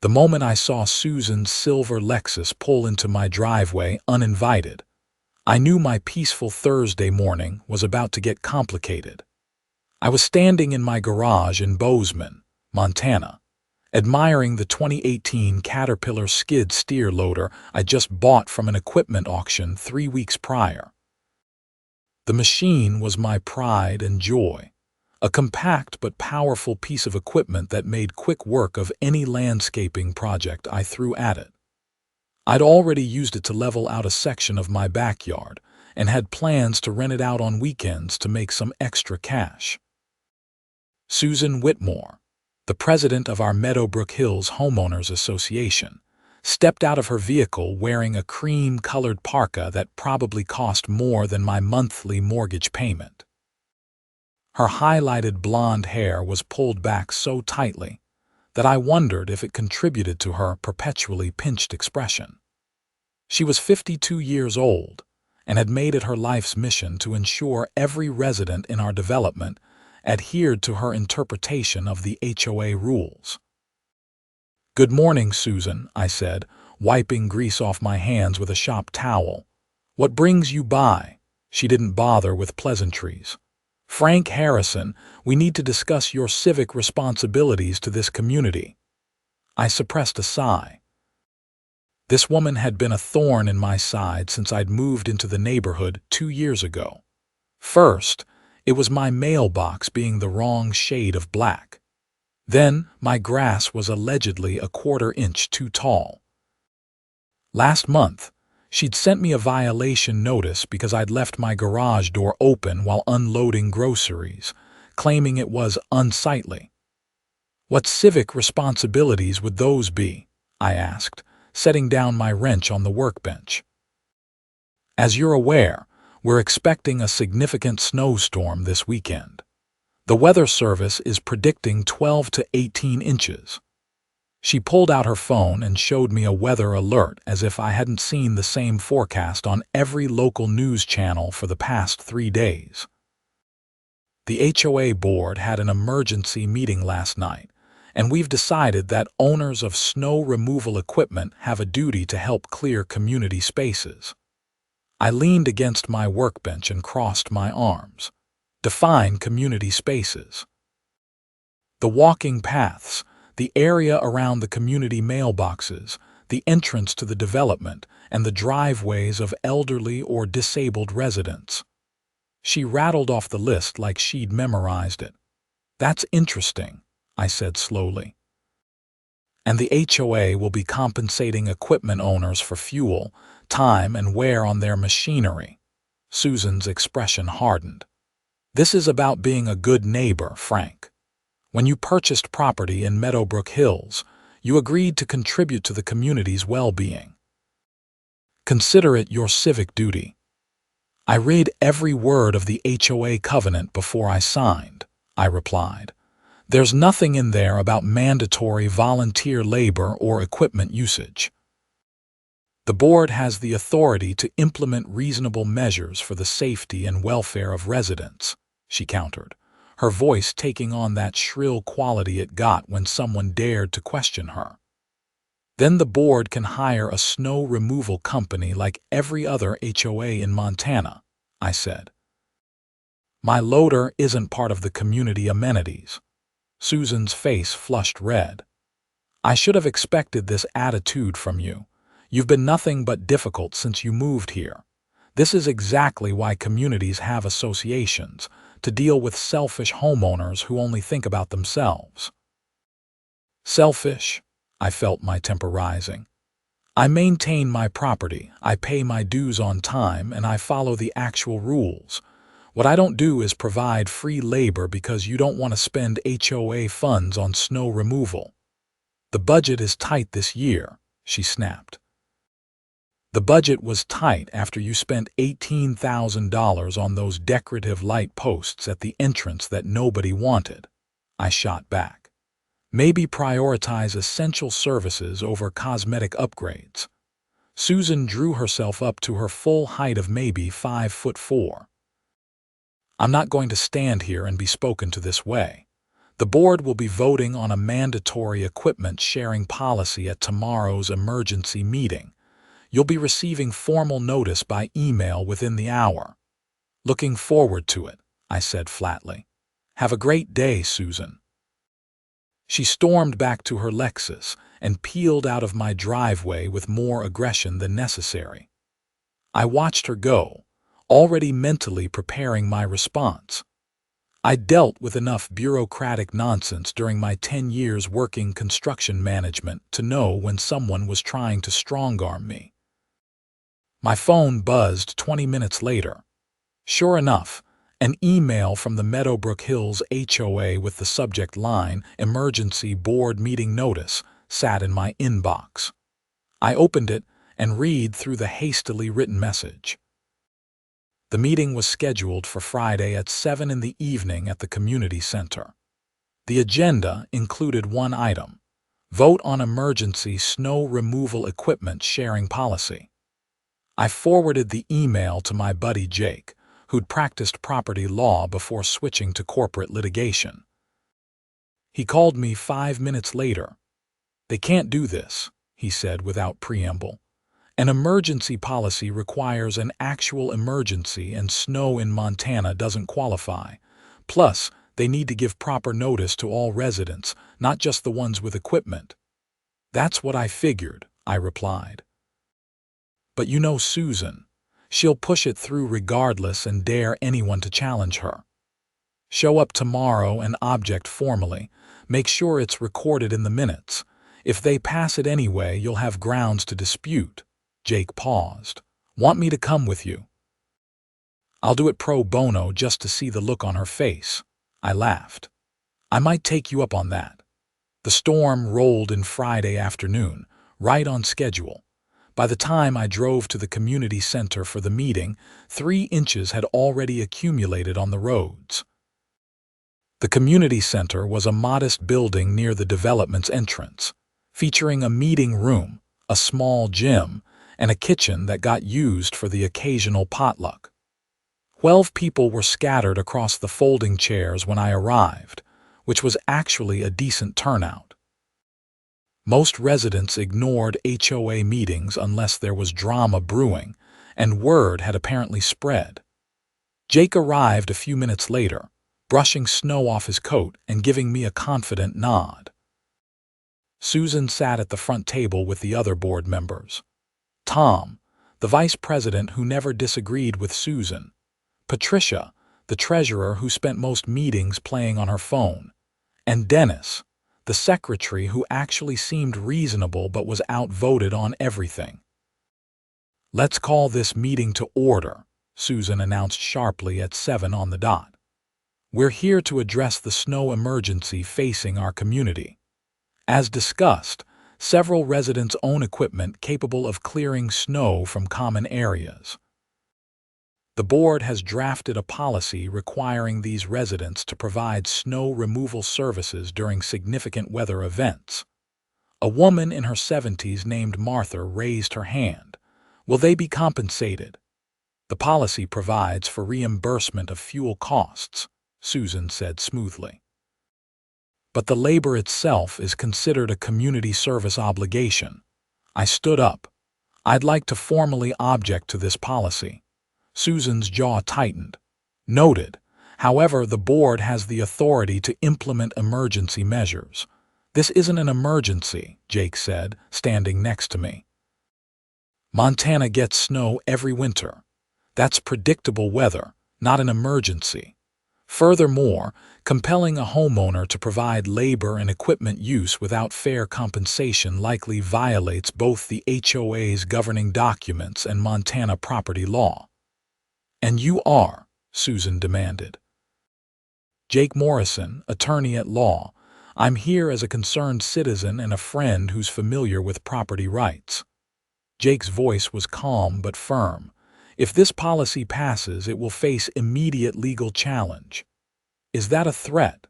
The moment I saw Susan's silver Lexus pull into my driveway uninvited, I knew my peaceful Thursday morning was about to get complicated. I was standing in my garage in Bozeman, Montana, admiring the 2018 Caterpillar skid steer loader I just bought from an equipment auction 3 weeks prior. The machine was my pride and joy, a compact but powerful piece of equipment that made quick work of any landscaping project I threw at it. I'd already used it to level out a section of my backyard and had plans to rent it out on weekends to make some extra cash. Susan Whitmore, the president of our Meadowbrook Hills Homeowners Association, stepped out of her vehicle wearing a cream-colored parka that probably cost more than my monthly mortgage payment. Her highlighted blonde hair was pulled back so tightly that I wondered if it contributed to her perpetually pinched expression. She was 52 years old and had made it her life's mission to ensure every resident in our development adhered to her interpretation of the HOA rules. "Good morning, Susan," I said, wiping grease off my hands with a shop towel. "What brings you by?" She didn't bother with pleasantries. "Frank Harrison, we need to discuss your civic responsibilities to this community." I suppressed a sigh. This woman had been a thorn in my side since I'd moved into the neighborhood 2 years ago. First, it was my mailbox being the wrong shade of black. Then, my grass was allegedly a 1/4 inch too tall. Last month, she'd sent me a violation notice because I'd left my garage door open while unloading groceries, claiming it was unsightly. "What civic responsibilities would those be?" I asked, setting down my wrench on the workbench. "As you're aware, we're expecting a significant snowstorm this weekend. The Weather Service is predicting 12 to 18 inches. She pulled out her phone and showed me a weather alert as if I hadn't seen the same forecast on every local news channel for the past 3 days. The HOA board had an emergency meeting last night, and we've decided that owners of snow removal equipment have a duty to help clear community spaces." I leaned against my workbench and crossed my arms. "Define community spaces." "The walking paths, the area around the community mailboxes, the entrance to the development, and the driveways of elderly or disabled residents." She rattled off the list like she'd memorized it. "That's interesting," I said slowly. "And the HOA will be compensating equipment owners for fuel, time, and wear on their machinery." Susan's expression hardened. "This is about being a good neighbor, Frank. When you purchased property in Meadowbrook Hills, you agreed to contribute to the community's well-being. Consider it your civic duty." "I read every word of the HOA covenant before I signed," I replied. "There's nothing in there about mandatory volunteer labor or equipment usage." "The board has the authority to implement reasonable measures for the safety and welfare of residents," she countered, her voice taking on that shrill quality it got when someone dared to question her. "Then the board can hire a snow removal company like every other HOA in Montana," I said. "My loader isn't part of the community amenities." Susan's face flushed red. "I should have expected this attitude from you. You've been nothing but difficult since you moved here. This is exactly why communities have associations, to deal with selfish homeowners who only think about themselves." "Selfish?" I felt my temper rising. "I maintain my property, I pay my dues on time, and I follow the actual rules. What I don't do is provide free labor because you don't want to spend HOA funds on snow removal." "The budget is tight this year," she snapped. "The budget was tight after you spent $18,000 on those decorative light posts at the entrance that nobody wanted," I shot back. "Maybe prioritize essential services over cosmetic upgrades." Susan drew herself up to her full height of maybe 5'4". "I'm not going to stand here and be spoken to this way. The board will be voting on a mandatory equipment sharing policy at tomorrow's emergency meeting. You'll be receiving formal notice by email within the hour. Looking forward to it, I said flatly. Have a great day, Susan. She stormed back to her Lexus and peeled out of my driveway with more aggression than necessary. I watched her go, already mentally preparing my response. I dealt with enough bureaucratic nonsense during my 10 years working construction management to know when someone was trying to strong-arm me. My phone buzzed 20 minutes later. Sure enough, an email from the Meadowbrook Hills HOA with the subject line, "Emergency Board Meeting Notice," sat in my inbox. I opened it and read through the hastily written message. The meeting was scheduled for Friday at 7 in the evening at the community center. The agenda included one item: vote on emergency snow removal equipment sharing policy. I forwarded the email to my buddy Jake, who'd practiced property law before switching to corporate litigation. He called me 5 minutes later. "They can't do this," he said without preamble. "An emergency policy requires an actual emergency, and snow in Montana doesn't qualify. Plus, they need to give proper notice to all residents, not just the ones with equipment." "That's what I figured," I replied. "But you know Susan. She'll push it through regardless and dare anyone to challenge her. Show up tomorrow and object formally. Make sure it's recorded in the minutes. If they pass it anyway, you'll have grounds to dispute." Jake paused. "Want me to come with you?" "I'll do it pro bono just to see the look on her face." I laughed. "I might take you up on that." The storm rolled in Friday afternoon, right on schedule. By the time I drove to the community center for the meeting, 3 inches had already accumulated on the roads. The community center was a modest building near the development's entrance, featuring a meeting room, a small gym, and a kitchen that got used for the occasional potluck. 12 people were scattered across the folding chairs when I arrived, which was actually a decent turnout. Most residents ignored HOA meetings unless there was drama brewing, and word had apparently spread. Jake arrived a few minutes later, brushing snow off his coat and giving me a confident nod. Susan sat at the front table with the other board members. Tom, the vice president who never disagreed with Susan. Patricia, the treasurer who spent most meetings playing on her phone. And Dennis, the secretary who actually seemed reasonable but was outvoted on everything. "Let's call this meeting to order," Susan announced sharply at 7 on the dot. "We're here to address the snow emergency facing our community. As discussed, several residents own equipment capable of clearing snow from common areas. The board has drafted a policy requiring these residents to provide snow removal services during significant weather events." A woman in her 70s named Martha raised her hand. "Will they be compensated?" "The policy provides for reimbursement of fuel costs," Susan said smoothly. "But the labor itself is considered a community service obligation." I stood up. "I'd like to formally object to this policy." Susan's jaw tightened. "Noted. However, the board has the authority to implement emergency measures." "This isn't an emergency," Jake said, standing next to me. "Montana gets snow every winter. That's predictable weather, not an emergency. Furthermore, compelling a homeowner to provide labor and equipment use without fair compensation likely violates both the HOA's governing documents and Montana property law." "And you are," Susan demanded. "Jake Morrison, attorney at law. I'm here as a concerned citizen and a friend who's familiar with property rights." Jake's voice was calm but firm. "If this policy passes, it will face immediate legal challenge." "Is that a threat?"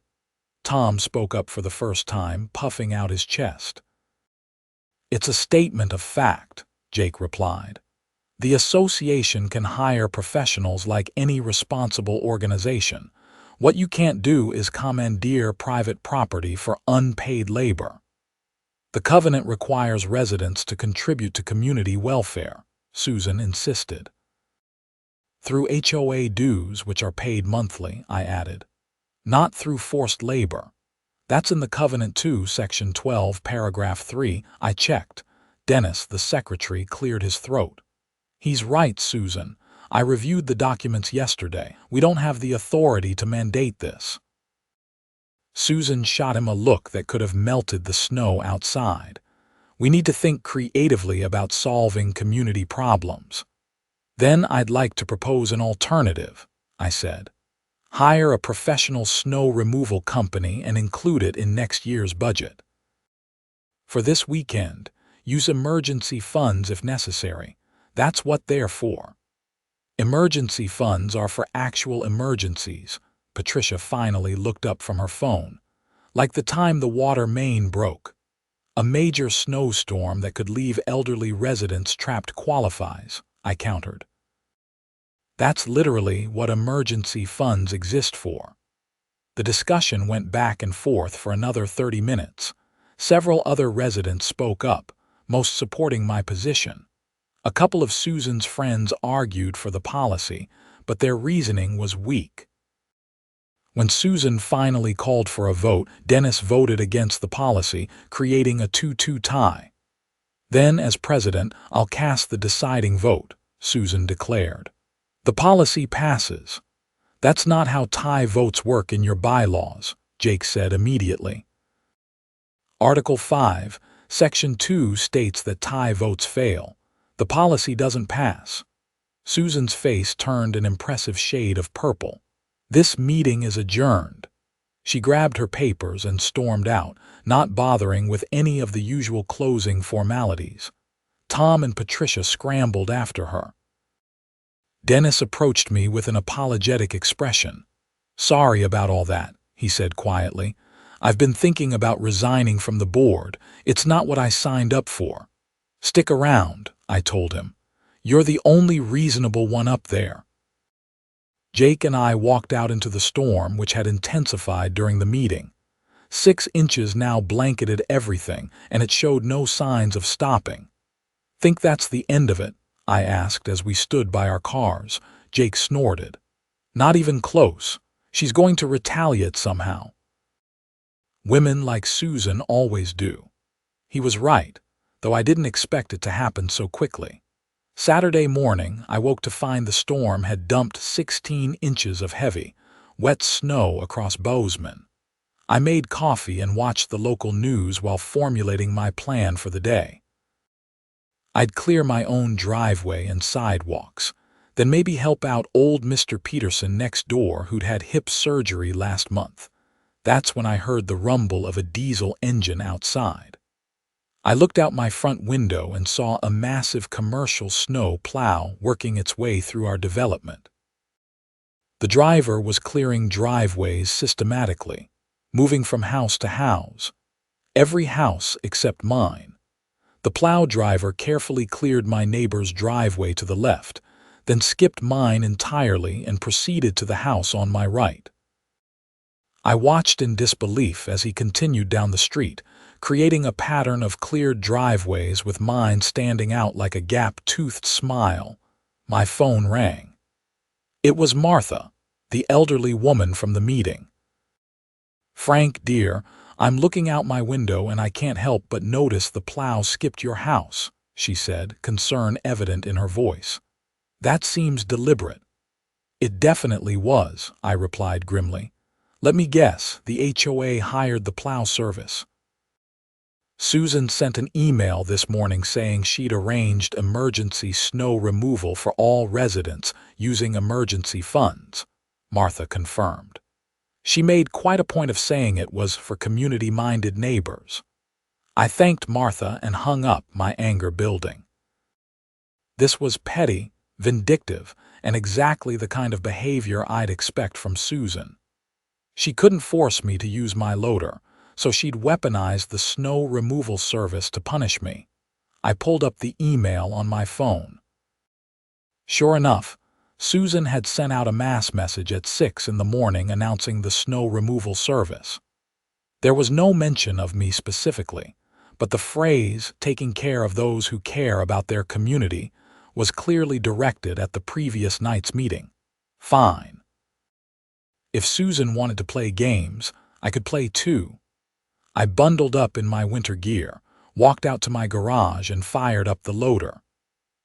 Tom spoke up for the first time, puffing out his chest. "It's a statement of fact," Jake replied. "The association can hire professionals like any responsible organization. What you can't do is commandeer private property for unpaid labor. The covenant requires residents to contribute to community welfare, Susan insisted. Through HOA dues, which are paid monthly, I added. Not through forced labor. That's in the covenant too, Section 12, Paragraph 3. I checked. Dennis, the secretary, cleared his throat. He's right, Susan. I reviewed the documents yesterday. We don't have the authority to mandate this. Susan shot him a look that could have melted the snow outside. We need to think creatively about solving community problems. Then I'd like to propose an alternative, I said. Hire a professional snow removal company and include it in next year's budget. For this weekend, use emergency funds if necessary. That's what they're for. Emergency funds are for actual emergencies. Patricia finally looked up from her phone. Like the time the water main broke. A major snowstorm that could leave elderly residents trapped qualifies, I countered. That's literally what emergency funds exist for. The discussion went back and forth for another 30 minutes. Several other residents spoke up, most supporting my position. A couple of Susan's friends argued for the policy, but their reasoning was weak. When Susan finally called for a vote, Dennis voted against the policy, creating a 2-2 tie. Then, as president, I'll cast the deciding vote, Susan declared. The policy passes. That's not how tie votes work in your bylaws, Jake said immediately. Article 5, Section 2 states that tie votes fail. The policy doesn't pass. Susan's face turned an impressive shade of purple. This meeting is adjourned. She grabbed her papers and stormed out, not bothering with any of the usual closing formalities. Tom and Patricia scrambled after her. Dennis approached me with an apologetic expression. Sorry about all that, he said quietly. I've been thinking about resigning from the board. It's not what I signed up for. Stick around, I told him. You're the only reasonable one up there. Jake and I walked out into the storm, which had intensified during the meeting. 6 inches now blanketed everything, and it showed no signs of stopping. Think that's the end of it? I asked as we stood by our cars. Jake snorted. Not even close. She's going to retaliate somehow. Women like Susan always do. He was right, though I didn't expect it to happen so quickly. Saturday morning, I woke to find the storm had dumped 16 inches of heavy, wet snow across Bozeman. I made coffee and watched the local news while formulating my plan for the day. I'd clear my own driveway and sidewalks, then maybe help out old Mr. Peterson next door who'd had hip surgery last month. That's when I heard the rumble of a diesel engine outside. I looked out my front window and saw a massive commercial snow plow working its way through our development. The driver was clearing driveways systematically, moving from house to house, every house except mine. The plow driver carefully cleared my neighbor's driveway to the left, then skipped mine entirely and proceeded to the house on my right. I watched in disbelief as he continued down the street, creating a pattern of cleared driveways with mine standing out like a gap-toothed smile. My phone rang. It was Martha, the elderly woman from the meeting. Frank, dear, I'm looking out my window and I can't help but notice the plow skipped your house, she said, concern evident in her voice. That seems deliberate. It definitely was, I replied grimly. Let me guess, the HOA hired the plow service. Susan sent an email this morning saying she'd arranged emergency snow removal for all residents using emergency funds, Martha confirmed. She made quite a point of saying it was for community-minded neighbors. I thanked Martha and hung up, my anger building. This was petty, vindictive, and exactly the kind of behavior I'd expect from Susan. She couldn't force me to use my loader, so she'd weaponized the snow removal service to punish me. I pulled up the email on my phone. Sure enough, Susan had sent out a mass message at 6 in the morning announcing the snow removal service. There was no mention of me specifically, but the phrase, taking care of those who care about their community, was clearly directed at the previous night's meeting. Fine. If Susan wanted to play games, I could play too. I bundled up in my winter gear, walked out to my garage and fired up the loader.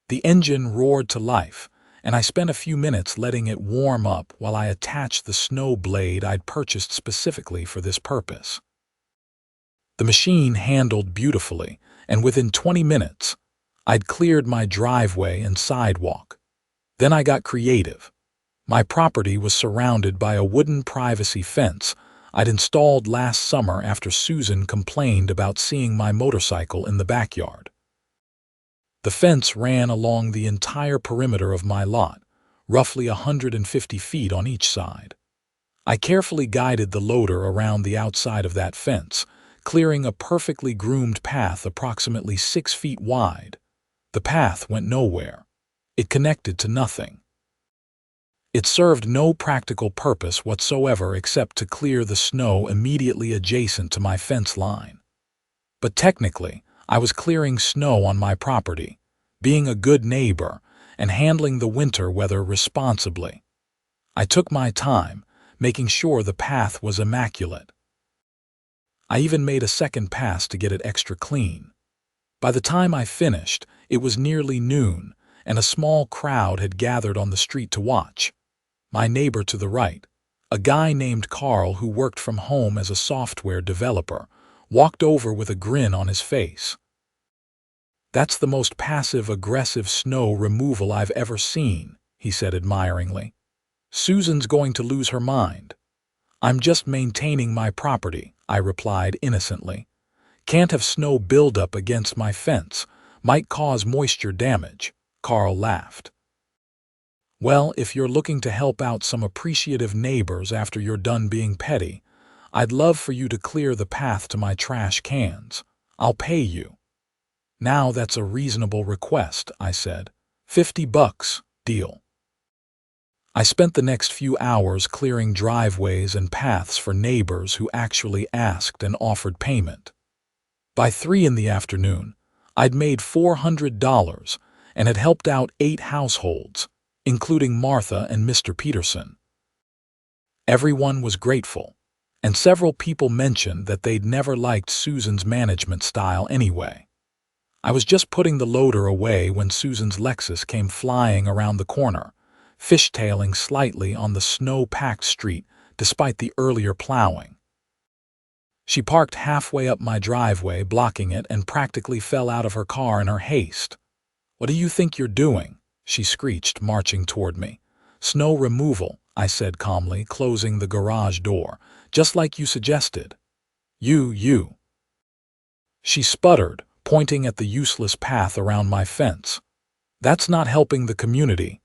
The engine roared to life, and I spent a few minutes letting it warm up while I attached the snow blade I'd purchased specifically for this purpose. The machine handled beautifully, and within 20 minutes, I'd cleared my driveway and sidewalk. Then I got creative. My property was surrounded by a wooden privacy fence I'd installed last summer after Susan complained about seeing my motorcycle in the backyard. The fence ran along the entire perimeter of my lot, roughly 150 feet on each side. I carefully guided the loader around the outside of that fence, clearing a perfectly groomed path approximately 6 feet wide. The path went nowhere. It connected to nothing. It served no practical purpose whatsoever except to clear the snow immediately adjacent to my fence line. But technically, I was clearing snow on my property, being a good neighbor, and handling the winter weather responsibly. I took my time, making sure the path was immaculate. I even made a second pass to get it extra clean. By the time I finished, it was nearly noon, and a small crowd had gathered on the street to watch. My neighbor to the right, a guy named Carl who worked from home as a software developer, walked over with a grin on his face. "That's the most passive-aggressive snow removal I've ever seen," he said admiringly. "Susan's going to lose her mind." "I'm just maintaining my property," I replied innocently. "Can't have snow buildup against my fence. Might cause moisture damage." Carl laughed. "Well, if you're looking to help out some appreciative neighbors after you're done being petty, I'd love for you to clear the path to my trash cans. I'll pay you." "Now that's a reasonable request," I said. $50, deal." I spent the next few hours clearing driveways and paths for neighbors who actually asked and offered payment. By 3 in the afternoon, I'd made $400 and had helped out 8 households, including Martha and Mr. Peterson. Everyone was grateful, and several people mentioned that they'd never liked Susan's management style anyway. I was just putting the loader away when Susan's Lexus came flying around the corner, fishtailing slightly on the snow-packed street despite the earlier plowing. She parked halfway up my driveway, blocking it, and practically fell out of her car in her haste. "What do you think you're doing?" she screeched, marching toward me. "Snow removal," I said calmly, closing the garage door, "just like you suggested." You. She sputtered, pointing at the useless path around my fence. "That's not helping the community.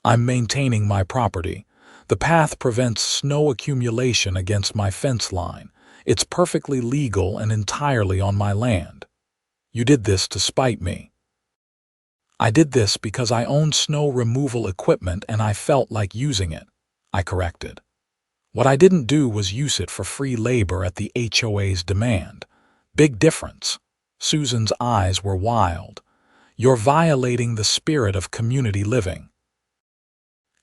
I'm maintaining my property. The path prevents snow accumulation against my fence line. It's perfectly legal and entirely on my land. You did this to spite me." "I did this because I own snow removal equipment and I felt like using it," I corrected. "What I didn't do was use it for free labor at the HOA's demand. Big difference." Susan's eyes were wild. "You're violating the spirit of community living.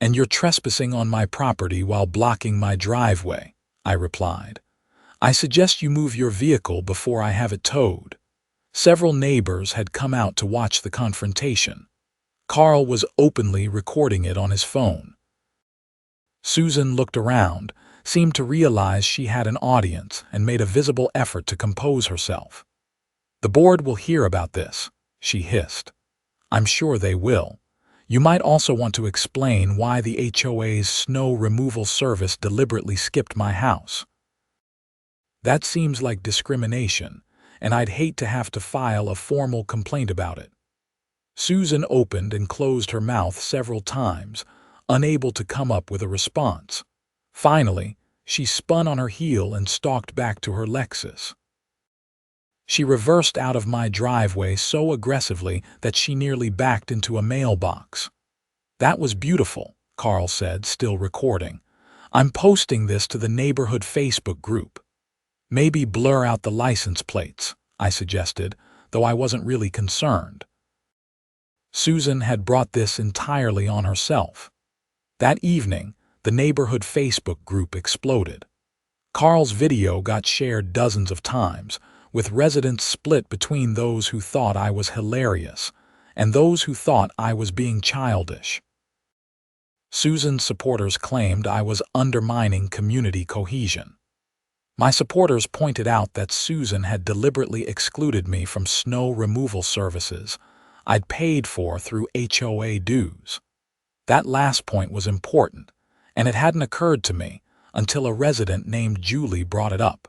And you're trespassing on my property while blocking my driveway," I replied. "I suggest you move your vehicle before I have it towed." Several neighbors had come out to watch the confrontation. Carl was openly recording it on his phone. Susan looked around, seemed to realize she had an audience, and made a visible effort to compose herself. "The board will hear about this," she hissed. "I'm sure they will. You might also want to explain why the HOA's snow removal service deliberately skipped my house. That seems like discrimination, and I'd hate to have to file a formal complaint about it." Susan opened and closed her mouth several times, unable to come up with a response. Finally, she spun on her heel and stalked back to her Lexus. She reversed out of my driveway so aggressively that she nearly backed into a mailbox. "That was beautiful," Carl said, still recording. "I'm posting this to the neighborhood Facebook group." "Maybe blur out the license plates," I suggested, though I wasn't really concerned. Susan had brought this entirely on herself. That evening, the neighborhood Facebook group exploded. Carl's video got shared dozens of times, with residents split between those who thought I was hilarious and those who thought I was being childish. Susan's supporters claimed I was undermining community cohesion. My supporters pointed out that Susan had deliberately excluded me from snow removal services I'd paid for through HOA dues. That last point was important, and it hadn't occurred to me until a resident named Julie brought it up.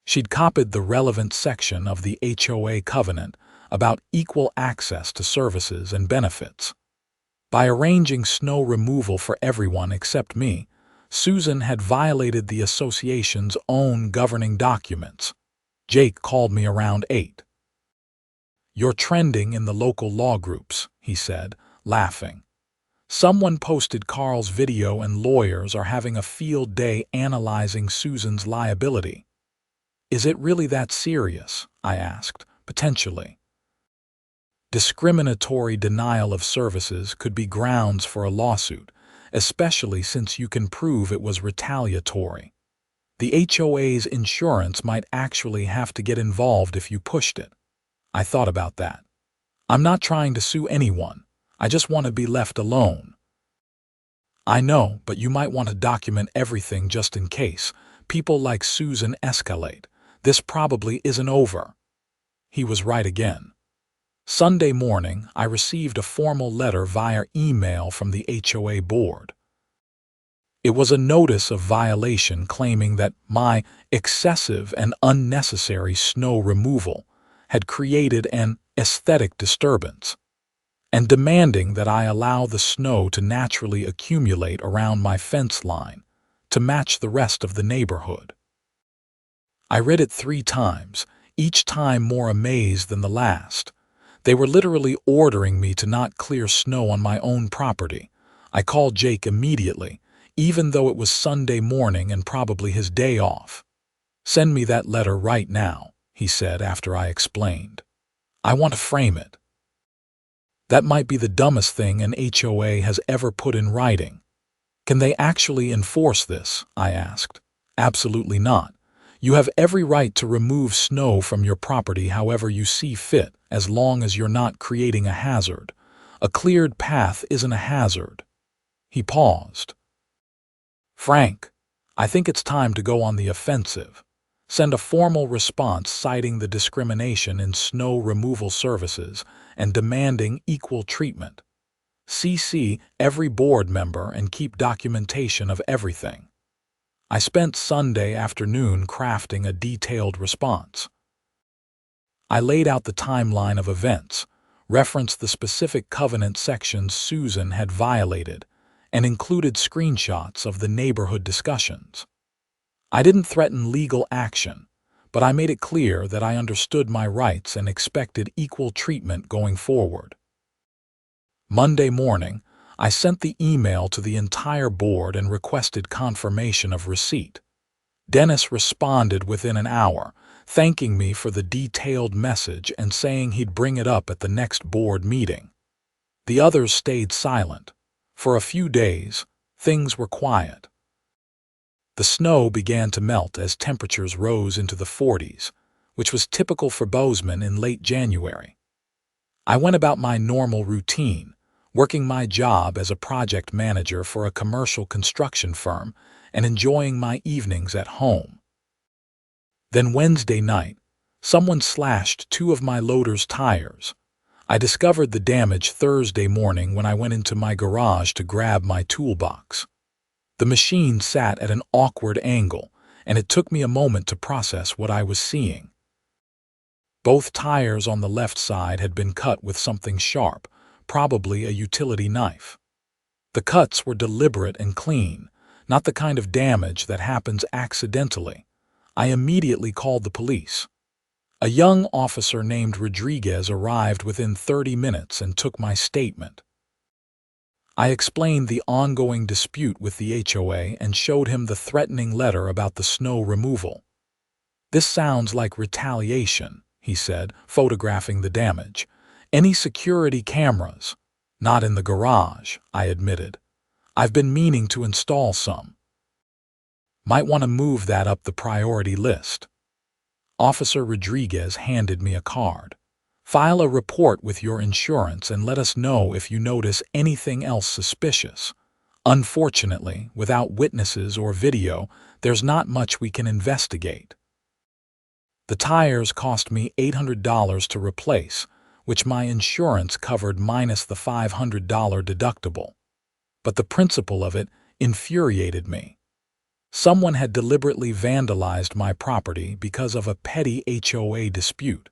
She'd copied the relevant section of the HOA covenant about equal access to services and benefits. By arranging snow removal for everyone except me, Susan had violated the association's own governing documents. Jake called me around 8. "You're trending in the local law groups," he said, laughing. "Someone posted Carl's video and lawyers are having a field day analyzing Susan's liability." "Is it really that serious?" I asked, potentially. Discriminatory denial of services could be grounds for a lawsuit, especially since you can prove it was retaliatory. The HOA's insurance might actually have to get involved if you pushed it. I thought about that. I'm not trying to sue anyone. I just want to be left alone. "I know, but you might want to document everything just in case. People like Susan escalate. This probably isn't over." He was right again. Sunday morning, I received a formal letter via email from the HOA board. It was a notice of violation claiming that my excessive and unnecessary snow removal had created an aesthetic disturbance, and demanding that I allow the snow to naturally accumulate around my fence line to match the rest of the neighborhood. I read it 3 times, each time more amazed than the last. They were literally ordering me to not clear snow on my own property. I called Jake immediately, even though it was Sunday morning and probably his day off. "Send me that letter right now," he said after I explained. "I want to frame it." That might be the dumbest thing an HOA has ever put in writing. "Can they actually enforce this?" I asked. "Absolutely not. You have every right to remove snow from your property however you see fit, as long as you're not creating a hazard. A cleared path isn't a hazard." He paused. "Frank, I think it's time to go on the offensive. Send a formal response citing the discrimination in snow removal services and demanding equal treatment. CC every board member and keep documentation of everything." I spent Sunday afternoon crafting a detailed response. I laid out the timeline of events, referenced the specific covenant sections Susan had violated, and included screenshots of the neighborhood discussions. I didn't threaten legal action, but I made it clear that I understood my rights and expected equal treatment going forward. Monday morning, I sent the email to the entire board and requested confirmation of receipt. Dennis responded within an hour, thanking me for the detailed message and saying he'd bring it up at the next board meeting. The others stayed silent. For a few days, things were quiet. The snow began to melt as temperatures rose into the 40s, which was typical for Bozeman in late January. I went about my normal routine, working my job as a project manager for a commercial construction firm and enjoying my evenings at home. Then Wednesday night, someone slashed 2 of my loader's tires. I discovered the damage Thursday morning when I went into my garage to grab my toolbox. The machine sat at an awkward angle, and it took me a moment to process what I was seeing. Both tires on the left side had been cut with something sharp, probably a utility knife. The cuts were deliberate and clean, not the kind of damage that happens accidentally. I immediately called the police. A young officer named Rodriguez arrived within 30 minutes and took my statement. I explained the ongoing dispute with the HOA and showed him the threatening letter about the snow removal. "This sounds like retaliation," he said, photographing the damage. "Any security cameras?" "Not in the garage," I admitted. "I've been meaning to install some. Might want to move that up the priority list." Officer Rodriguez handed me a card. "File a report with your insurance and let us know if you notice anything else suspicious. Unfortunately, without witnesses or video, there's not much we can investigate." The tires cost me $800 to replace, which my insurance covered minus the $500 deductible. But the principle of it infuriated me. Someone had deliberately vandalized my property because of a petty HOA dispute.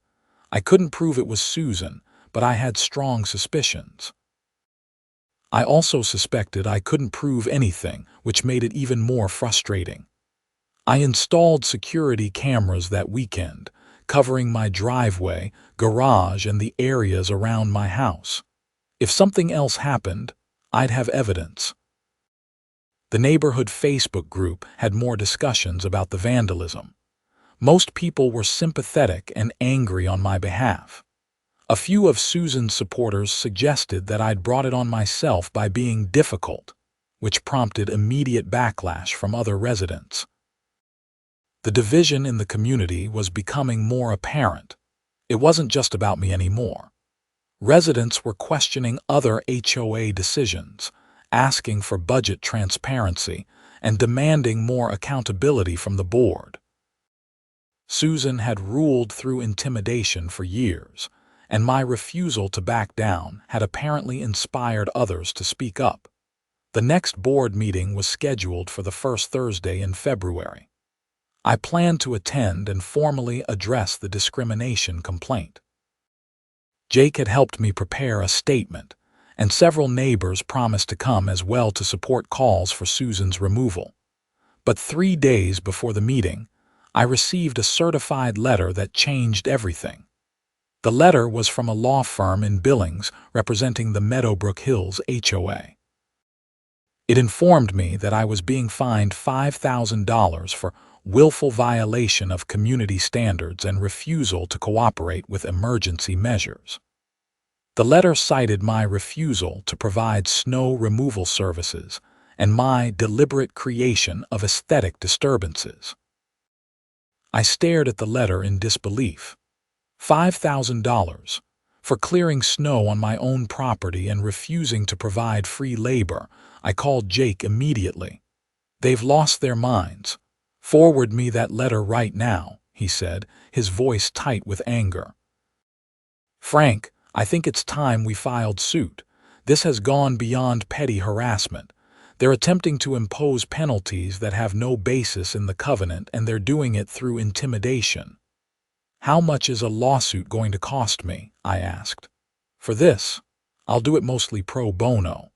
I couldn't prove it was Susan, but I had strong suspicions. I also suspected I couldn't prove anything, which made it even more frustrating. I installed security cameras that weekend, covering my driveway, garage, and the areas around my house. If something else happened, I'd have evidence. The neighborhood Facebook group had more discussions about the vandalism. Most people were sympathetic and angry on my behalf. A few of Susan's supporters suggested that I'd brought it on myself by being difficult, which prompted immediate backlash from other residents. The division in the community was becoming more apparent. It wasn't just about me anymore. Residents were questioning other HOA decisions, asking for budget transparency, and demanding more accountability from the board. Susan had ruled through intimidation for years, and my refusal to back down had apparently inspired others to speak up. The next board meeting was scheduled for the first Thursday in February. I planned to attend and formally address the discrimination complaint. Jake had helped me prepare a statement, and several neighbors promised to come as well to support calls for Susan's removal. But 3 days before the meeting, I received a certified letter that changed everything. The letter was from a law firm in Billings representing the Meadowbrook Hills HOA. It informed me that I was being fined $5,000 for willful violation of community standards and refusal to cooperate with emergency measures. The letter cited my refusal to provide snow removal services and my deliberate creation of aesthetic disturbances. I stared at the letter in disbelief. $5,000 for clearing snow on my own property and refusing to provide free labor. I called Jake immediately. "They've lost their minds. Forward me that letter right now," he said, his voice tight with anger. "Frank, I think it's time we filed suit. This has gone beyond petty harassment. They're attempting to impose penalties that have no basis in the covenant, and they're doing it through intimidation." "How much is a lawsuit going to cost me?" I asked. "For this, I'll do it mostly pro bono.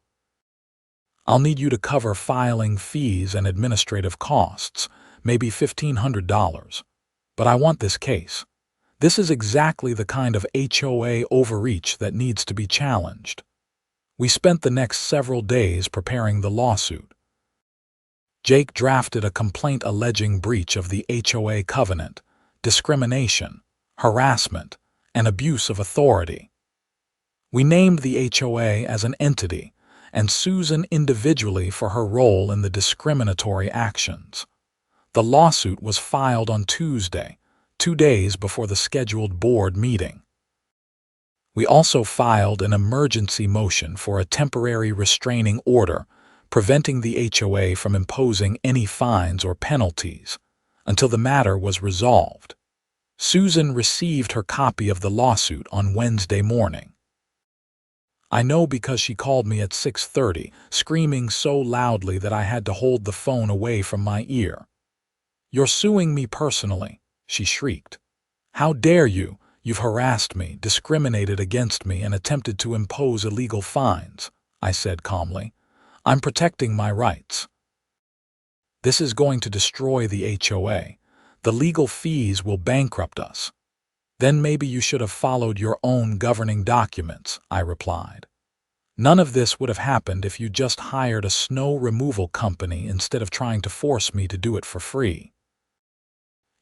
I'll need you to cover filing fees and administrative costs, maybe $1,500. But I want this case. This is exactly the kind of HOA overreach that needs to be challenged." We spent the next several days preparing the lawsuit. Jake drafted a complaint alleging breach of the HOA covenant, discrimination, harassment, and abuse of authority. We named the HOA as an entity and Susan individually for her role in the discriminatory actions. The lawsuit was filed on Tuesday, 2 days before the scheduled board meeting. We also filed an emergency motion for a temporary restraining order preventing the HOA from imposing any fines or penalties until the matter was resolved. Susan received her copy of the lawsuit on Wednesday morning. I know because she called me at 6:30, screaming so loudly that I had to hold the phone away from my ear. "You're suing me personally," she shrieked. "How dare you? You've harassed me, discriminated against me, and attempted to impose illegal fines," I said calmly. "I'm protecting my rights. This is going to destroy the HOA. The legal fees will bankrupt us." "Then maybe you should have followed your own governing documents," I replied. None of this would have happened if you just hired a snow removal company instead of trying to force me to do it for free.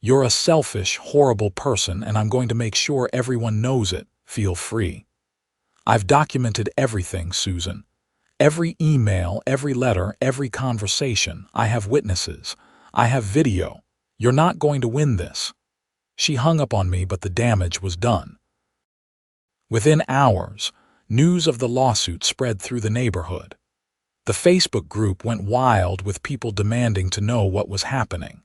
You're a selfish, horrible person, and I'm going to make sure everyone knows it. Feel free. I've documented everything, Susan. Every email, every letter, every conversation. I have witnesses. I have video. You're not going to win this. She hung up on me, but the damage was done. Within hours, news of the lawsuit spread through the neighborhood. The Facebook group went wild with people demanding to know what was happening.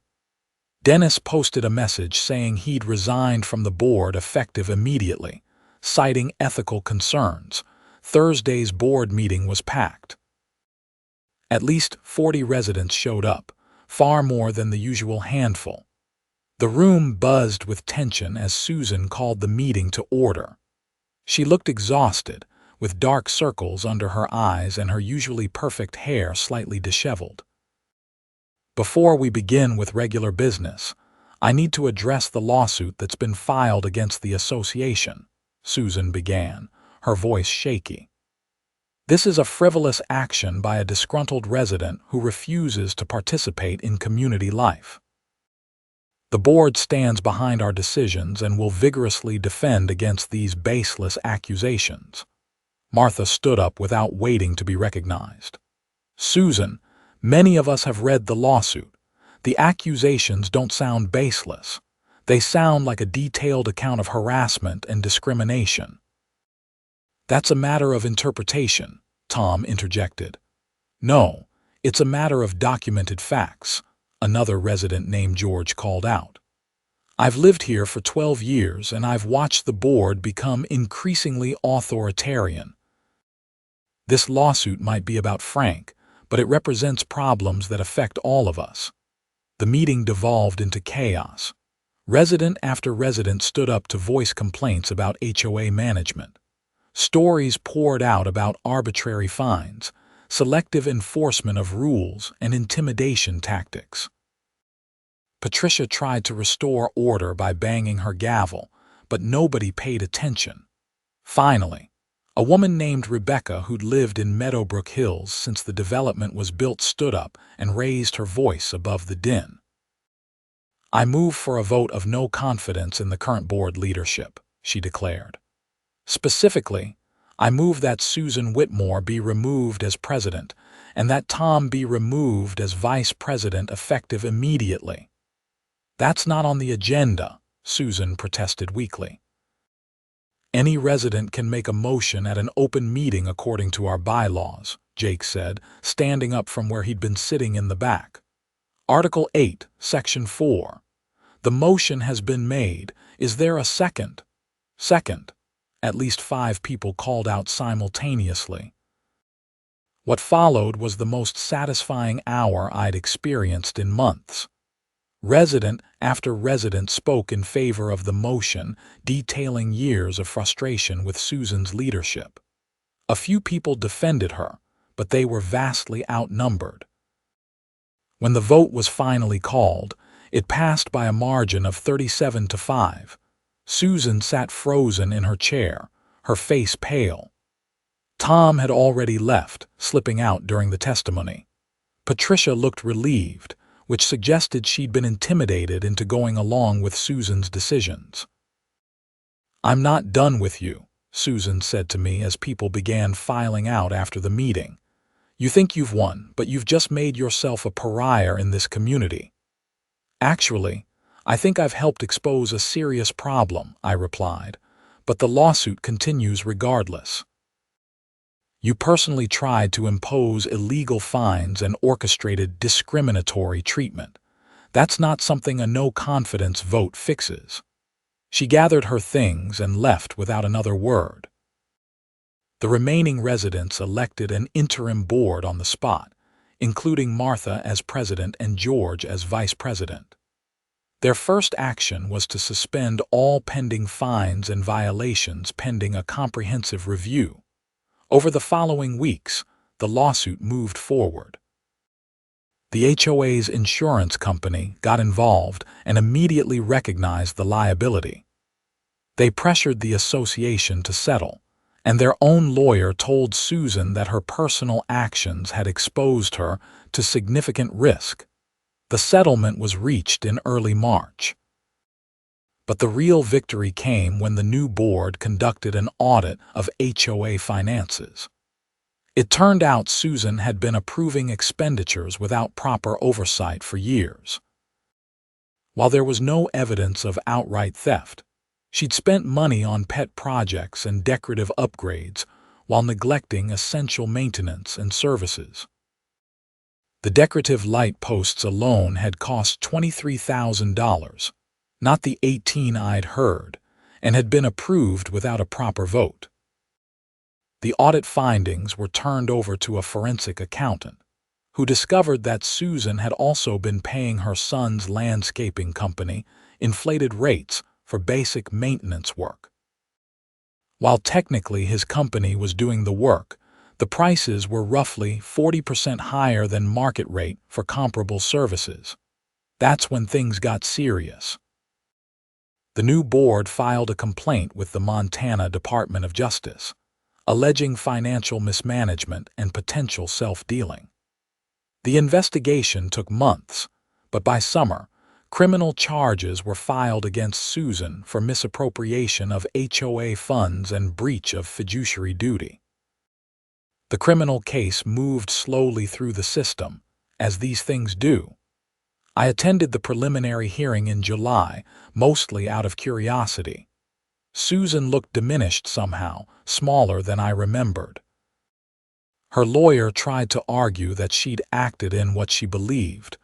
Dennis posted a message saying he'd resigned from the board effective immediately, citing ethical concerns. Thursday's board meeting was packed. At least 40 residents showed up, far more than the usual handful. The room buzzed with tension as Susan called the meeting to order. She looked exhausted, with dark circles under her eyes and her usually perfect hair slightly disheveled. Before we begin with regular business, I need to address the lawsuit that's been filed against the association, Susan began, her voice shaky. This is a frivolous action by a disgruntled resident who refuses to participate in community life. The board stands behind our decisions and will vigorously defend against these baseless accusations. Martha stood up without waiting to be recognized. Susan, many of us have read the lawsuit. The accusations don't sound baseless. They sound like a detailed account of harassment and discrimination. That's a matter of interpretation, Tom interjected. No, it's a matter of documented facts, another resident named George called out. I've lived here for 12 years and I've watched the board become increasingly authoritarian. This lawsuit might be about Frank, but it represents problems that affect all of us. The meeting devolved into chaos. Resident after resident stood up to voice complaints about HOA management. Stories poured out about arbitrary fines, selective enforcement of rules, and intimidation tactics. Patricia tried to restore order by banging her gavel, but nobody paid attention. Finally, a woman named Rebecca, who'd lived in Meadowbrook Hills since the development was built, stood up and raised her voice above the din. I move for a vote of no confidence in the current board leadership, she declared. Specifically, I move that Susan Whitmore be removed as president and that Tom be removed as vice president effective immediately. That's not on the agenda, Susan protested weakly. Any resident can make a motion at an open meeting according to our bylaws, Jake said, standing up from where he'd been sitting in the back. Article 8, Section 4. The motion has been made. Is there a second? Second. At least 5 people called out simultaneously. What followed was the most satisfying hour I'd experienced in months. Resident after resident spoke in favor of the motion, detailing years of frustration with Susan's leadership. A few people defended her, but they were vastly outnumbered. When the vote was finally called, it passed by a margin of 37-5. Susan sat frozen in her chair, her face pale. Tom had already left, slipping out during the testimony. Patricia looked relieved, which suggested she'd been intimidated into going along with Susan's decisions. I'm not done with you, Susan said to me as people began filing out after the meeting. You think you've won, but you've just made yourself a pariah in this community. Actually, I think I've helped expose a serious problem, I replied, but the lawsuit continues regardless. You personally tried to impose illegal fines and orchestrated discriminatory treatment. That's not something a no-confidence vote fixes. She gathered her things and left without another word. The remaining residents elected an interim board on the spot, including Martha as president and George as vice president. Their first action was to suspend all pending fines and violations pending a comprehensive review. Over the following weeks, the lawsuit moved forward. The HOA's insurance company got involved and immediately recognized the liability. They pressured the association to settle, and their own lawyer told Susan that her personal actions had exposed her to significant risk. The settlement was reached in early March. But the real victory came when the new board conducted an audit of HOA finances. It turned out Susan had been approving expenditures without proper oversight for years. While there was no evidence of outright theft, she'd spent money on pet projects and decorative upgrades while neglecting essential maintenance and services. The decorative light posts alone had cost $23,000, not the 18 I'd heard, and had been approved without a proper vote. The audit findings were turned over to a forensic accountant, who discovered that Susan had also been paying her son's landscaping company inflated rates for basic maintenance work. While technically his company was doing the work, the prices were roughly 40% higher than market rate for comparable services. That's when things got serious. The new board filed a complaint with the Montana Department of Justice, alleging financial mismanagement and potential self-dealing. The investigation took months, but by summer, criminal charges were filed against Susan for misappropriation of HOA funds and breach of fiduciary duty. The criminal case moved slowly through the system, as these things do. I attended the preliminary hearing in July, mostly out of curiosity. Susan looked diminished somehow, smaller than I remembered. Her lawyer tried to argue that she'd acted in what she believed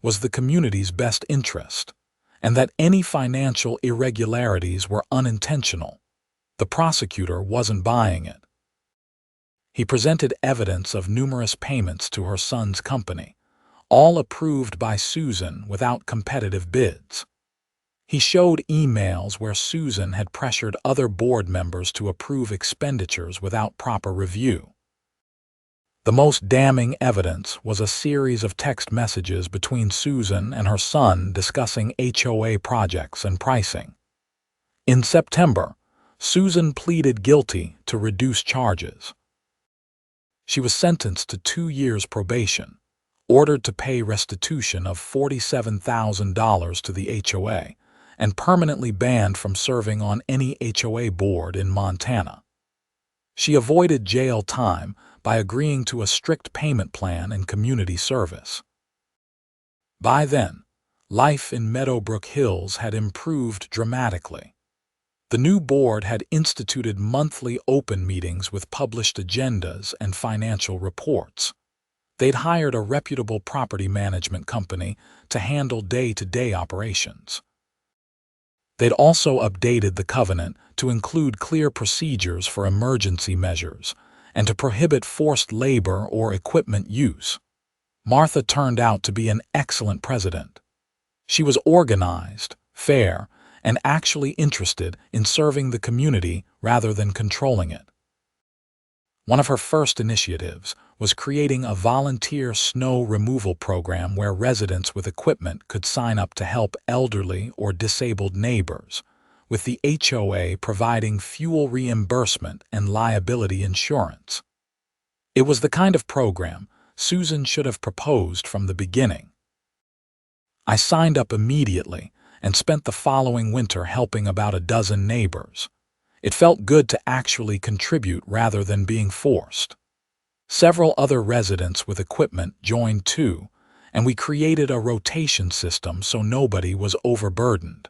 was the community's best interest, and that any financial irregularities were unintentional. The prosecutor wasn't buying it. He presented evidence of numerous payments to her son's company, all approved by Susan without competitive bids. He showed emails where Susan had pressured other board members to approve expenditures without proper review. The most damning evidence was a series of text messages between Susan and her son discussing HOA projects and pricing. In September, Susan pleaded guilty to reduced charges. She was sentenced to 2 years probation, ordered to pay restitution of $47,000 to the HOA, and permanently banned from serving on any HOA board in Montana. She avoided jail time by agreeing to a strict payment plan and community service. By then, life in Meadowbrook Hills had improved dramatically. The new board had instituted monthly open meetings with published agendas and financial reports. They'd hired a reputable property management company to handle day-to-day operations. They'd also updated the covenant to include clear procedures for emergency measures and to prohibit forced labor or equipment use. Martha turned out to be an excellent president. She was organized, fair, and actually interested in serving the community rather than controlling it. One of her first initiatives was creating a volunteer snow removal program where residents with equipment could sign up to help elderly or disabled neighbors, with the HOA providing fuel reimbursement and liability insurance. It was the kind of program Susan should have proposed from the beginning. I signed up immediately and spent the following winter helping about a dozen neighbors. It felt good to actually contribute rather than being forced. Several other residents with equipment joined too, and we created a rotation system so nobody was overburdened.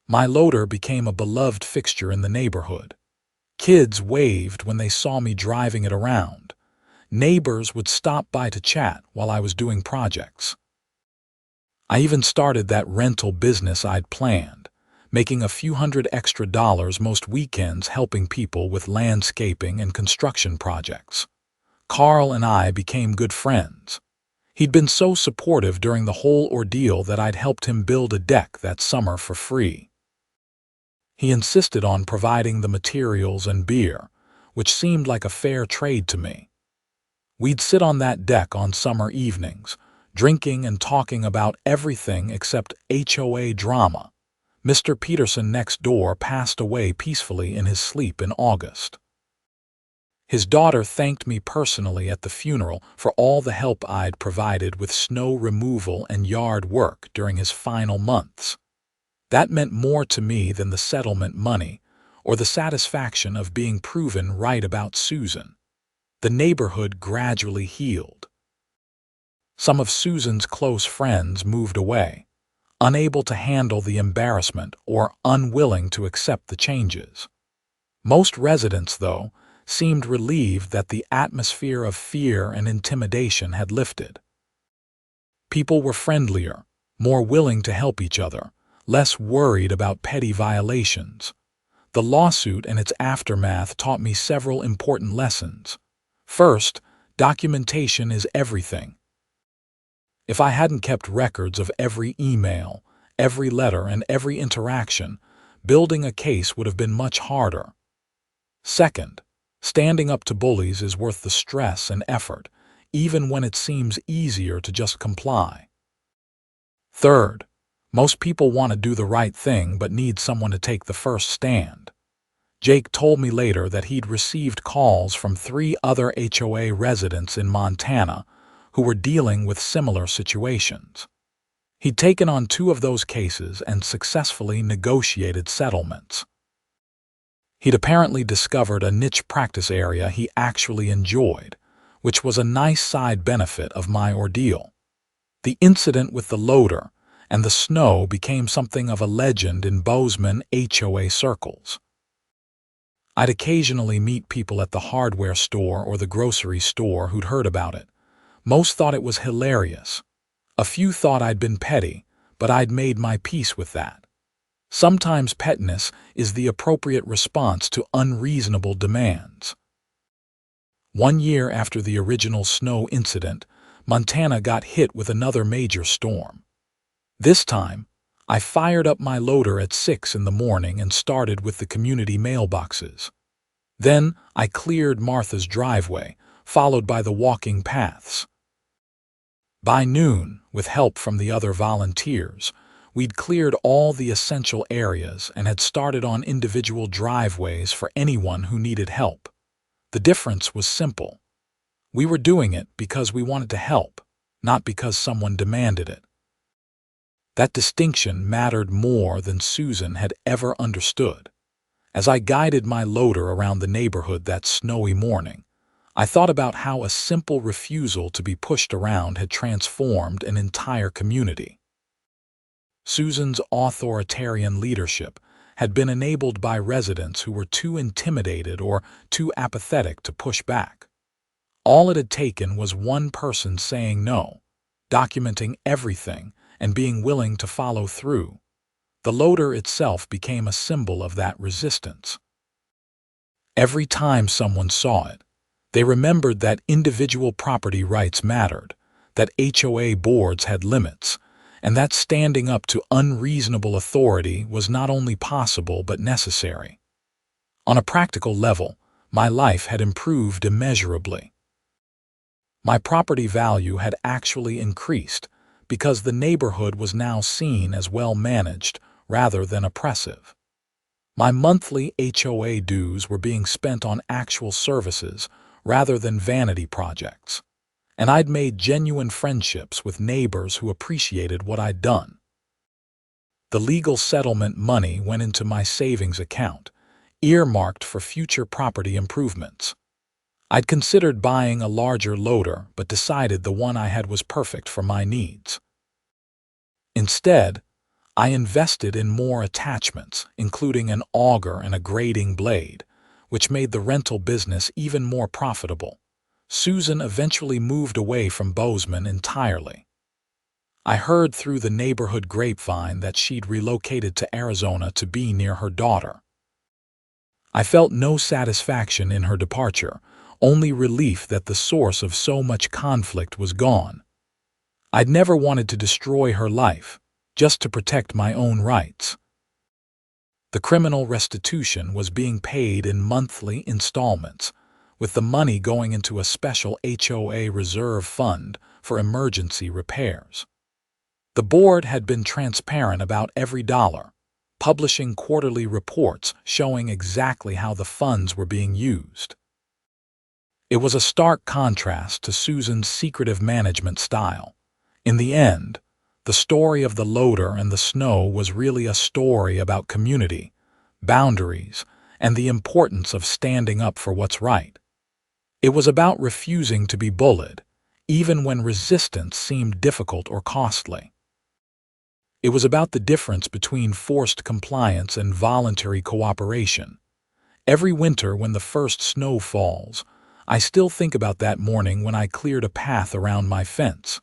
My loader became a beloved fixture in the neighborhood. Kids waved when they saw me driving it around. Neighbors would stop by to chat while I was doing projects. I even started that rental business I'd planned, making a few $100 extra most weekends helping people with landscaping and construction projects. Carl and I became good friends. He'd been so supportive during the whole ordeal that I'd helped him build a deck that summer for free. He insisted on providing the materials and beer, which seemed like a fair trade to me. We'd sit on that deck on summer evenings, drinking and talking about everything except HOA drama, Mr. Peterson next door passed away peacefully in his sleep in August. His daughter thanked me personally at the funeral for all the help I'd provided with snow removal and yard work during his final months. That meant more to me than the settlement money or the satisfaction of being proven right about Susan. The neighborhood gradually healed. Some of Susan's close friends moved away, unable to handle the embarrassment or unwilling to accept the changes. Most residents, though, seemed relieved that the atmosphere of fear and intimidation had lifted. People were friendlier, more willing to help each other, less worried about petty violations. The lawsuit and its aftermath taught me several important lessons. First, documentation is everything. If I hadn't kept records of every email, every letter, and every interaction, building a case would have been much harder. Second, standing up to bullies is worth the stress and effort, even when it seems easier to just comply. Third, most people want to do the right thing but need someone to take the first stand. Jake told me later that he'd received calls from 3 other HOA residents in Montana who were dealing with similar situations. He'd taken on 2 of those cases and successfully negotiated settlements. He'd apparently discovered a niche practice area he actually enjoyed, which was a nice side benefit of my ordeal. The incident with the loader and the snow became something of a legend in Bozeman HOA circles. I'd occasionally meet people at the hardware store or the grocery store who'd heard about it. Most thought it was hilarious. A few thought I'd been petty, but I'd made my peace with that. Sometimes pettiness is the appropriate response to unreasonable demands. 1 year after the original snow incident, Montana got hit with another major storm. This time, I fired up my loader at 6 in the morning and started with the community mailboxes. Then I cleared Martha's driveway, followed by the walking paths. By noon, with help from the other volunteers, we'd cleared all the essential areas and had started on individual driveways for anyone who needed help. The difference was simple. We were doing it because we wanted to help, not because someone demanded it. That distinction mattered more than Susan had ever understood. As I guided my loader around the neighborhood that snowy morning, I thought about how a simple refusal to be pushed around had transformed an entire community. Susan's authoritarian leadership had been enabled by residents who were too intimidated or too apathetic to push back. All it had taken was one person saying no, documenting everything, and being willing to follow through. The loader itself became a symbol of that resistance. Every time someone saw it, they remembered that individual property rights mattered, that HOA boards had limits, and that standing up to unreasonable authority was not only possible but necessary. On a practical level, my life had improved immeasurably. My property value had actually increased because the neighborhood was now seen as well managed rather than oppressive. My monthly HOA dues were being spent on actual services rather than vanity projects, and I'd made genuine friendships with neighbors who appreciated what I'd done. The legal settlement money went into my savings account, earmarked for future property improvements. I'd considered buying a larger loader, but decided the one I had was perfect for my needs. Instead, I invested in more attachments, including an auger and a grading blade, which made the rental business even more profitable. Susan eventually moved away from Bozeman entirely. I heard through the neighborhood grapevine that she'd relocated to Arizona to be near her daughter. I felt no satisfaction in her departure, only relief that the source of so much conflict was gone. I'd never wanted to destroy her life, just to protect my own rights. The criminal restitution was being paid in monthly installments, with the money going into a special HOA reserve fund for emergency repairs. The board had been transparent about every dollar, publishing quarterly reports showing exactly how the funds were being used. It was a stark contrast to Susan's secretive management style. In the end, the story of the loader and the snow was really a story about community, boundaries, and the importance of standing up for what's right. It was about refusing to be bullied, even when resistance seemed difficult or costly. It was about the difference between forced compliance and voluntary cooperation. Every winter when the first snow falls, I still think about that morning when I cleared a path around my fence.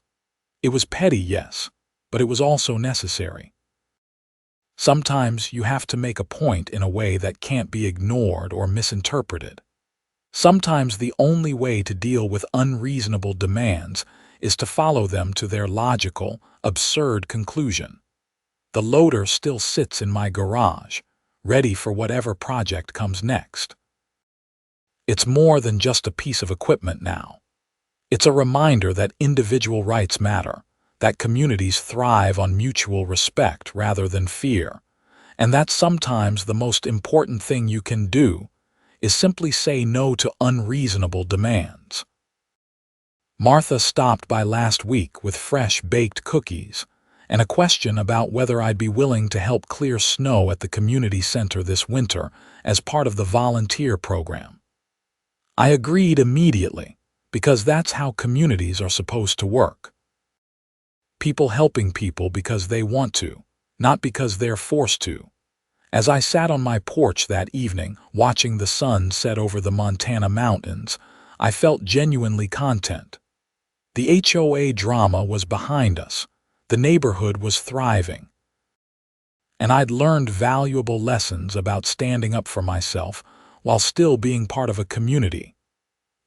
It was petty, yes, but it was also necessary. Sometimes you have to make a point in a way that can't be ignored or misinterpreted. Sometimes the only way to deal with unreasonable demands is to follow them to their logical, absurd conclusion. The loader still sits in my garage, ready for whatever project comes next. It's more than just a piece of equipment now. It's a reminder that individual rights matter, that communities thrive on mutual respect rather than fear, and that sometimes the most important thing you can do is simply say no to unreasonable demands. Martha stopped by last week with fresh baked cookies and a question about whether I'd be willing to help clear snow at the community center this winter as part of the volunteer program. I agreed immediately, because that's how communities are supposed to work. People helping people because they want to, not because they're forced to. As I sat on my porch that evening, watching the sun set over the Montana mountains, I felt genuinely content. The HOA drama was behind us. The neighborhood was thriving. And I'd learned valuable lessons about standing up for myself while still being part of a community.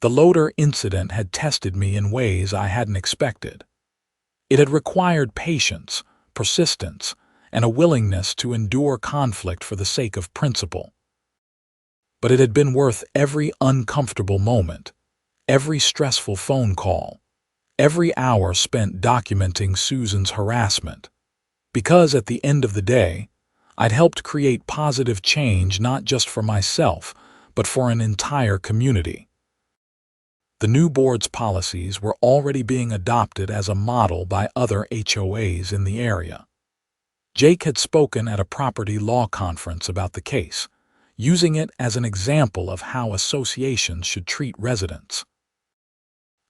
The loader incident had tested me in ways I hadn't expected. It had required patience, persistence, and a willingness to endure conflict for the sake of principle. But it had been worth every uncomfortable moment, every stressful phone call, every hour spent documenting Susan's harassment. Because at the end of the day, I'd helped create positive change not just for myself, but for an entire community. The new board's policies were already being adopted as a model by other HOAs in the area. Jake had spoken at a property law conference about the case, using it as an example of how associations should treat residents.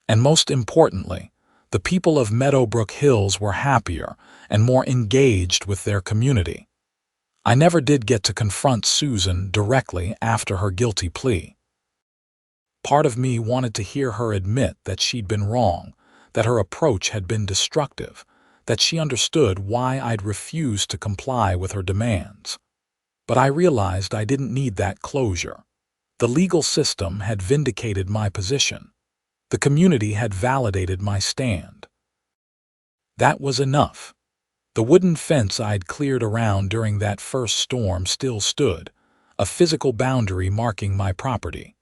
And most importantly, the people of Meadowbrook Hills were happier and more engaged with their community. I never did get to confront Susan directly after her guilty plea. Part of me wanted to hear her admit that she'd been wrong, that her approach had been destructive, that she understood why I'd refused to comply with her demands. But I realized I didn't need that closure. The legal system had vindicated my position. The community had validated my stand. That was enough. The wooden fence I'd cleared around during that first storm still stood, a physical boundary marking my property.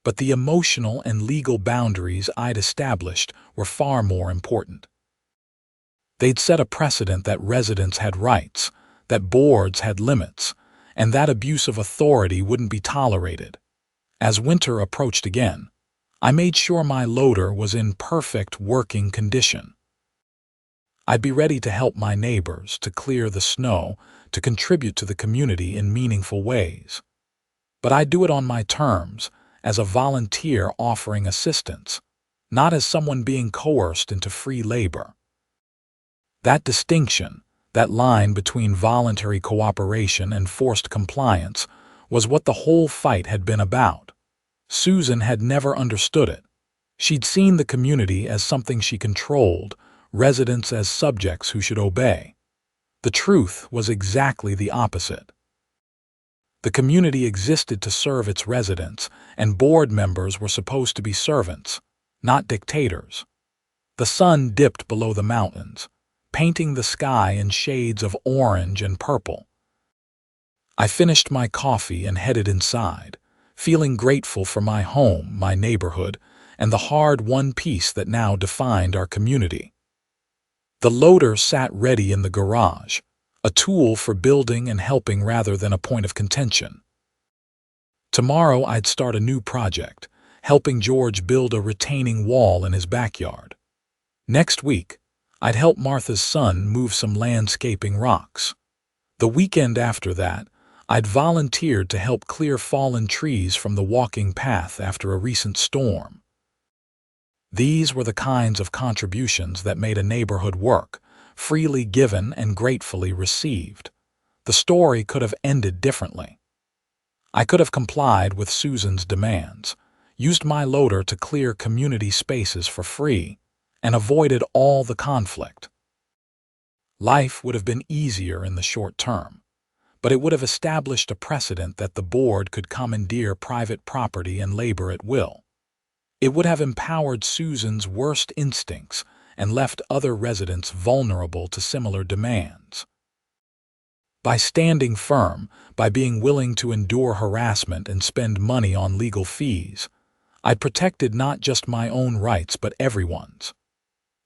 But the emotional and legal boundaries I'd established were far more important. They'd set a precedent that residents had rights, that boards had limits, and that abuse of authority wouldn't be tolerated. As winter approached again, I made sure my loader was in perfect working condition. I'd be ready to help my neighbors, to clear the snow, to contribute to the community in meaningful ways. But I'd do it on my terms, as a volunteer offering assistance, not as someone being coerced into free labor. That distinction, that line between voluntary cooperation and forced compliance, was what the whole fight had been about. Susan had never understood it. She'd seen the community as something she controlled, residents as subjects who should obey. The truth was exactly the opposite. The community existed to serve its residents, and board members were supposed to be servants, not dictators. The sun dipped below the mountains, painting the sky in shades of orange and purple. I finished my coffee and headed inside, feeling grateful for my home, my neighborhood, and the hard-won peace that now defined our community. The loader sat ready in the garage, a tool for building and helping rather than a point of contention. Tomorrow I'd start a new project, helping George build a retaining wall in his backyard. Next week, I'd help Martha's son move some landscaping rocks. The weekend after that, I'd volunteered to help clear fallen trees from the walking path after a recent storm. These were the kinds of contributions that made a neighborhood work, freely given and gratefully received. The story could have ended differently. I could have complied with Susan's demands, used my loader to clear community spaces for free, and avoided all the conflict. Life would have been easier in the short term, but it would have established a precedent that the board could commandeer private property and labor at will. It would have empowered Susan's worst instincts and left other residents vulnerable to similar demands. By standing firm, by being willing to endure harassment and spend money on legal fees, I'd protected not just my own rights but everyone's.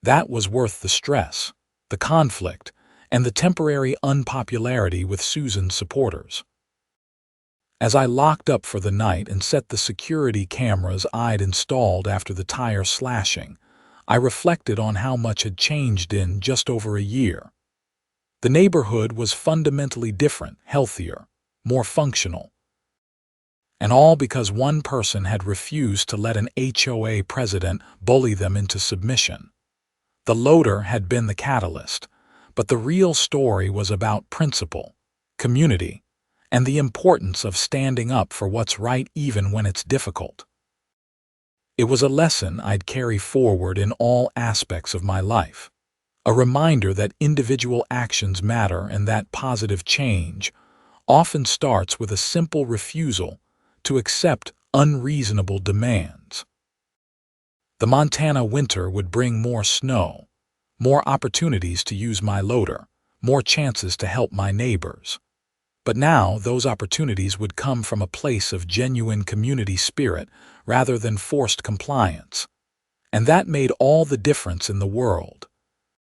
That was worth the stress, the conflict, and the temporary unpopularity with Susan's supporters. As I locked up for the night and set the security cameras I'd installed after the tire slashing, I reflected on how much had changed in just over a year. The neighborhood was fundamentally different, healthier, more functional. And all because one person had refused to let an HOA president bully them into submission. The loader had been the catalyst, but the real story was about principle, community, and the importance of standing up for what's right even when it's difficult. It was a lesson I'd carry forward in all aspects of my life, a reminder that individual actions matter and that positive change often starts with a simple refusal to accept unreasonable demands. The Montana winter would bring more snow, more opportunities to use my loader, more chances to help my neighbors. But now those opportunities would come from a place of genuine community spirit rather than forced compliance. And that made all the difference in the world.